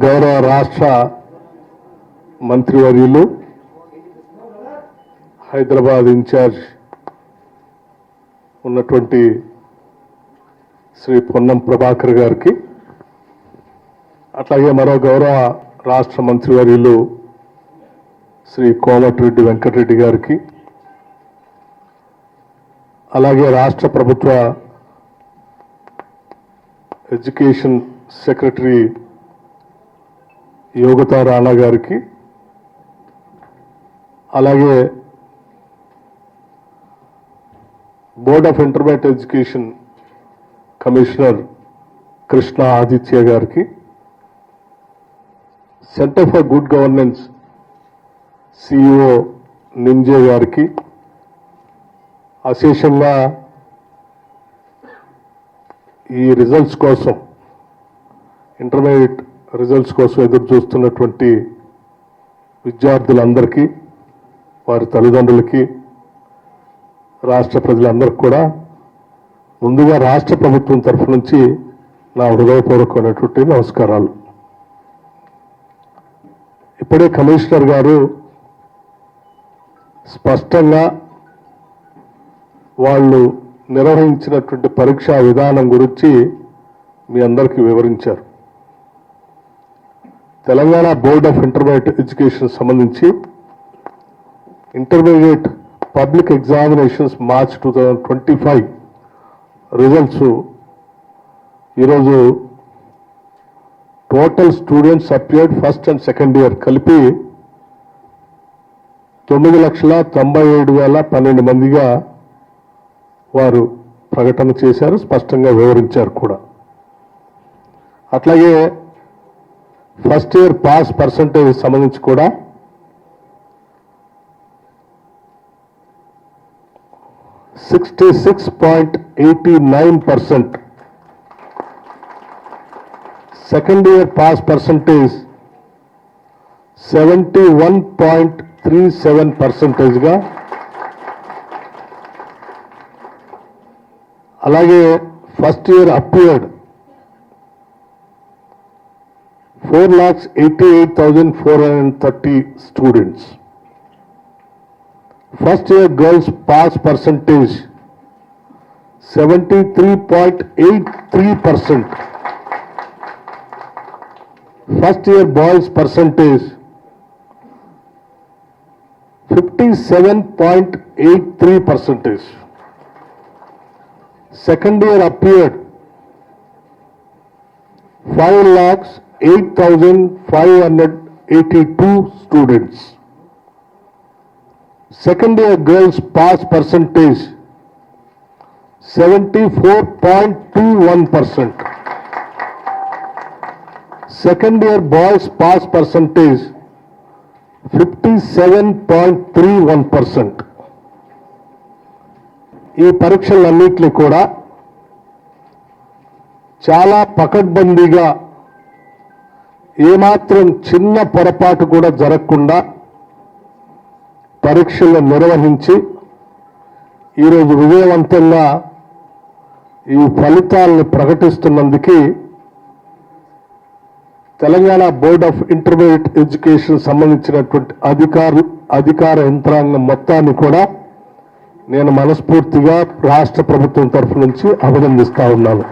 గౌరవ రాష్ట్ర మంత్రివర్యులు హైదరాబాద్ ఇన్ఛార్జ్ ఉన్నటువంటి శ్రీ పొన్నం ప్రభాకర్ గారికి, అట్లాగే మరో గౌరవ రాష్ట్ర మంత్రివర్యులు శ్రీ కోమటిరెడ్డి వెంకటరెడ్డి గారికి, అలాగే రాష్ట్ర ప్రభుత్వ ఎడ్యుకేషన్ సెక్రటరీ యోగితా రాణా గారికి, అలాగే board of intermediate education commissioner Krishna Aditya గారికి, centre for good governance CEO Ninje గారికి, అశేషంగా ఈ రిజల్ట్స్ కోసం ఇంటర్మీడియట్ రిజల్ట్స్ కోసం ఎదురు చూస్తున్నటువంటి విద్యార్థులందరికీ, వారి తల్లిదండ్రులకి, రాష్ట్ర ప్రజలందరికీ కూడా ముందుగా రాష్ట్ర ప్రభుత్వం తరఫు నుంచి నా హృదయపూర్వకమైనటువంటి నమస్కారాలు. ఇప్పుడే కమిషనర్ గారు స్పష్టంగా వాళ్ళు నిర్వహించినటువంటి పరీక్షా విధానం గురించి మీ అందరికీ వివరించారు. Telangana board of intermediate education సంబంధించి intermediate public examinations March 2025 results ఈరోజు total students appeared first and second year కలిపి 9,97,12 మందిగా వారు ప్రకటన చేశారు, స్పష్టంగా వివరించారు కూడా. అట్లాగే ఫస్ట్ ఇయర్ పాస్ పర్సంటేజ్ సంబంధించి కూడా 66.89%, సెకండ్ ఇయర్ పాస్ పర్సంటేజ్ 71.37%గా, అలాగే first year appeared 4,88,430 students. First year girls pass percentage 73.83%. First year boys percentage 57.83%. Second year appeared 5,08,582 students. Second year girls pass percentage 74.21%. Second year boys pass percentage 57.31%. ఈ పరీక్షలన్నింటినీ కూడా చాలా పకడ్బందీగా ఏమాత్రం చిన్న పొరపాటు కూడా జరగకుండా పరీక్షలు నిర్వహించి ఈరోజు విజయవంతంగా ఈ ఫలితాలను ప్రకటిస్తున్నందుకు Telangana board of intermediate education సంబంధించినటువంటి అధికార యంత్రాంగం మొత్తాన్ని కూడా నేను మనస్ఫూర్తిగా రాష్ట్ర ప్రభుత్వం తరఫు నుంచి అభినందిస్తా ఉన్నాను.